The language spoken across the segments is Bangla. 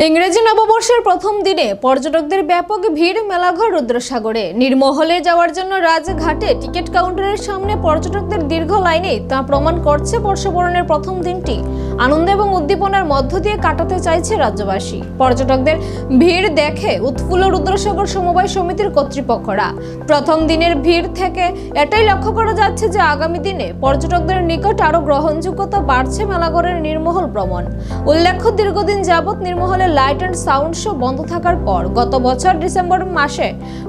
ইংরেজি নববর্ষের প্রথম দিনে পর্যটকদের ব্যাপক ভিড় মেলাঘর রুদ্রসাগরে। নির্মহলে যাওয়ার জন্য রাজঘাটে টিকিট কাউন্টারের সামনে পর্যটকদের দীর্ঘ লাইনে তা প্রমাণ করছে বর্ষবরণের প্রথম দিনটি আনন্দ এবং উদ্দীপনার মধ্য দিয়ে কাটাতে চাইছে রাজ্যবাসী। পর্যটকদের ভিড় দেখে উৎফুল্ল রুদ্রসাগর সমবায় সমিতির কর্তৃপক্ষরা। প্রথম দিনের ভিড় থেকে এটাই লক্ষ্য করা যাচ্ছে যে আগামী দিনে পর্যটকদের নিকট আরো গ্রহণযোগ্যতা বাড়ছে মেলাঘরের নির্মহল ভ্রমণ। উল্লেখ্য, দীর্ঘদিন যাবৎ নির্মহলে লাইট অ্যান্ড সাউন্ড শো বন্ধ থাকার পর গত বছর ডিসেম্বর মাসে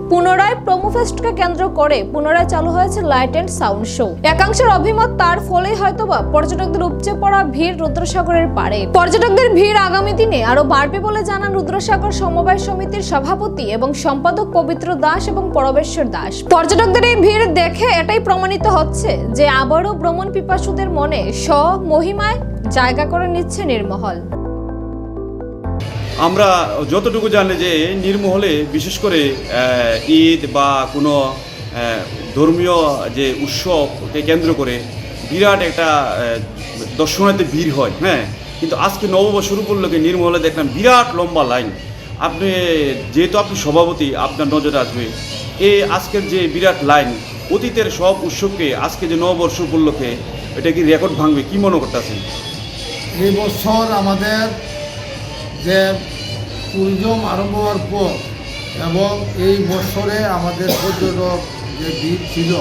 পুনরায় প্রোমোফেস্টকে কেন্দ্র করে পুনরায় চালু হয়েছে লাইট অ্যান্ড সাউন্ড শো। একাংশের অভিমত, তার ফলেই হয়তোবা পর্যটকদের উপচে পড়া ভিড় রুদ্রসাগরের পাড়ে। পর্যটকদের ভিড় আগামী দিনে আরো বাড়বে বলে জানান রুদ্রসাগর সমবায় সমিতির সভাপতি এবং সম্পাদক পবিত্র দাস এবং পরমেশ্বর দাস। পর্যটকদের এই ভিড় দেখে এটাই প্রমাণিত হচ্ছে যে আবারও ভ্রমণ পিপাসুদের মনে স্ব-মহিমায় জায়গা করে নিচ্ছে নির্মহল। আমরা যতটুকু জানি যে নির্মহলে বিশেষ করে ঈদ বা কোনো ধর্মীয় যে উৎসবকে কেন্দ্র করে বিরাট একটা দর্শনার্থী ভিড় হয়, হ্যাঁ। কিন্তু আজকে নববর্ষের উপলক্ষে নির্মহলে দেখলাম বিরাট লম্বা লাইন। আপনি যেহেতু আপনি সভাপতি, আপনার নজরে আসবে এই আজকের যে বিরাট লাইন, অতীতের সব উৎসবকে আজকে যে নববর্ষ উপলক্ষে এটা কি রেকর্ড ভাঙবে, কি মনে করতেছেন? এই বছর আমাদের যে ট্যুরিজম আরম্ভ হওয়ার পর এবং এই বছরে আমাদের পর্যটক যে ভিড় ছিল,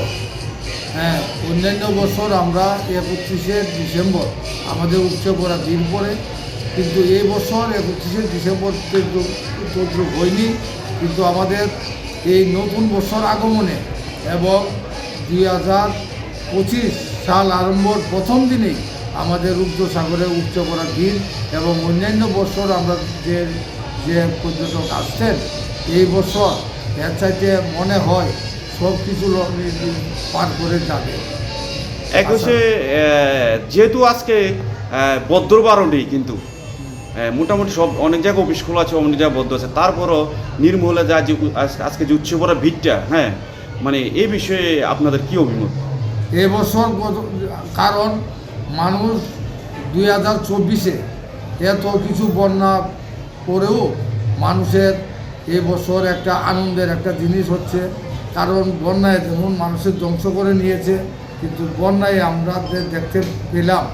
হ্যাঁ, অন্যান্য বছর আমরা 31শে ডিসেম্বর আমাদের উপচে পড়া ভিড় পড়ে, কিন্তু এই বছর 31শে ডিসেম্বর তদ্রুপ হয়নি। কিন্তু আমাদের এই নতুন বছর আগমনে এবং 2025 সাল আরম্ভর প্রথম দিনেই আমাদের রুদ্রসাগরে উপচে পড়া ভিড় এবং অন্যান্য বছর আমরা যে পর্যটক আসছেন, এই বছর এর চাইতে মনে হয় সব কিছু পার করে যাবে। একশে যেহেতু আজকে বদ্রবারণী, কিন্তু মোটামুটি সব অনেক জায়গায় অফিস খোলা আছে, অনেক জায়গায় বদ্ধ আছে, তারপরও নির্মহলে যা যে আজকে যে উচ্চ পড়া ভিড়টা, হ্যাঁ, মানে এই বিষয়ে আপনাদের কি অভিমত? এবছর কারণ মানুষ 2024-এ এত কিছু বন্যা পরেও মানুষের এবছর একটা আনন্দের একটা জিনিস হচ্ছে, কারণ বন্যায় যেমন মানুষের ধ্বংস করে নিয়েছে, কিন্তু বন্যায় আমরা দেখতে পেলাম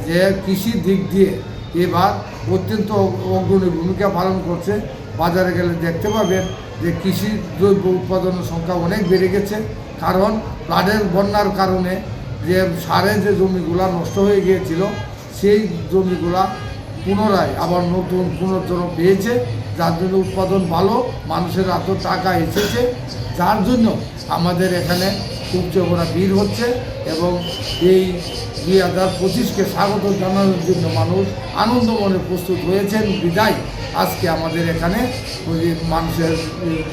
যে কৃষির দিক দিয়ে এবার অত্যন্ত অগ্রণী ভূমিকা পালন করছে। বাজারে গেলে দেখতে পাবেন যে কৃষি দ্রব্য উৎপাদনের সংখ্যা অনেক বেড়ে গেছে, কারণ ফ্লাডের বন্যার কারণে যে সারে যে জমিগুলা নষ্ট হয়ে গিয়েছিল সেই জমিগুলা পুনরায় আবার নতুন পুনর্জন্ম পেয়েছে, যার জন্য উৎপাদন ভালো, মানুষের এত টাকা এসেছে, যার জন্য আমাদের এখানে উপচে পড়া ভিড় হচ্ছে এবং এই 2025-কে স্বাগত জানানোর জন্য মানুষ আনন্দ মনে প্রস্তুত হয়েছেন। বিদায় আজকে আমাদের এখানে মানুষের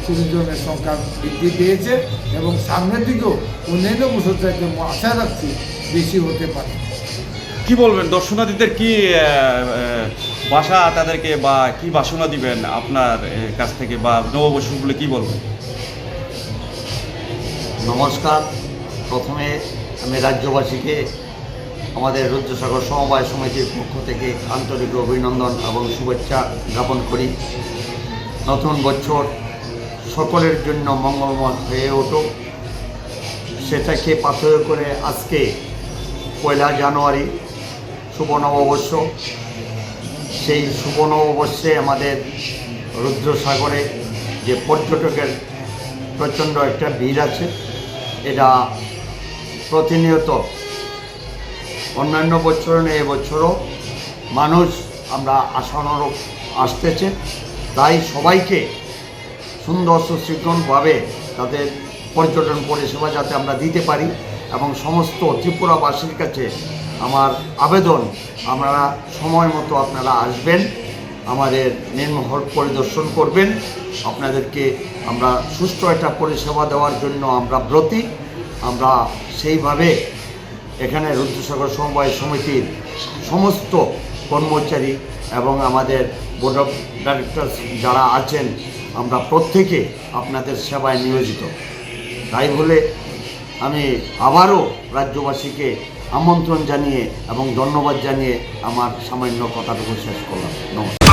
ট্যুরিজমের সংখ্যা বৃদ্ধি পেয়েছে এবং সামনের দিকেও অন্যান্য বছর চাইতে আশা রাখছি বেশি হতে পারে। কি বলবেন দর্শনার্থীদের, কি বাসা তাদেরকে বা কি বাসনা দিবেন আপনার কাছ থেকে, বা নববর্ষগুলো কি বলবেন? নমস্কার। প্রথমে আমি রাজ্যবাসীকে আমাদের রুদ্রসাগর সমবায় সমিতির পক্ষ থেকে আন্তরিক অভিনন্দন এবং শুভেচ্ছা জ্ঞাপন করি। নতুন বছর সকলের জন্য মঙ্গলময় হয়ে উঠুক, সেটাকে পাথেয় করে আজকে 1 জানুয়ারি শুভ নববর্ষ। সেই শুভ নববর্ষে আমাদের রুদ্রসাগরে যে পর্যটকের প্রচণ্ড একটা ভিড় আছে, এটা প্রতিনিয়ত অন্যান্য বছর নেই, এবছরও মানুষ আমরা আশানুরূপ আসতেছে। তাই সবাইকে সুন্দর সুশৃঙ্খলভাবে তাদের পর্যটন পরিষেবা যাতে আমরা দিতে পারি, এবং সমস্ত ত্রিপুরাবাসীর কাছে আমার আবেদন, আপনারা সময় মতো আপনারা আসবেন, আমাদের নির্মহল পরিদর্শন করবেন। আপনাদেরকে আমরা সুষ্ঠু একটা পরিষেবা দেওয়ার জন্য আমরা ব্রতী। আমরা সেইভাবে এখানে রুদ্রসাগর সমবায় সমিতির সমস্ত কর্মচারী এবং আমাদের বোর্ড অফ ডাইরেক্টরস যারা আছেন, আমরা প্রত্যেকে আপনাদের সেবায় নিয়োজিত। তাই বলে আমি আবারও রাজ্যবাসীকে আমন্ত্রণ জানিয়ে এবং ধন্যবাদ জানিয়ে আমার সামান্য কথাটুকু শেষ করলাম। নমস্কার।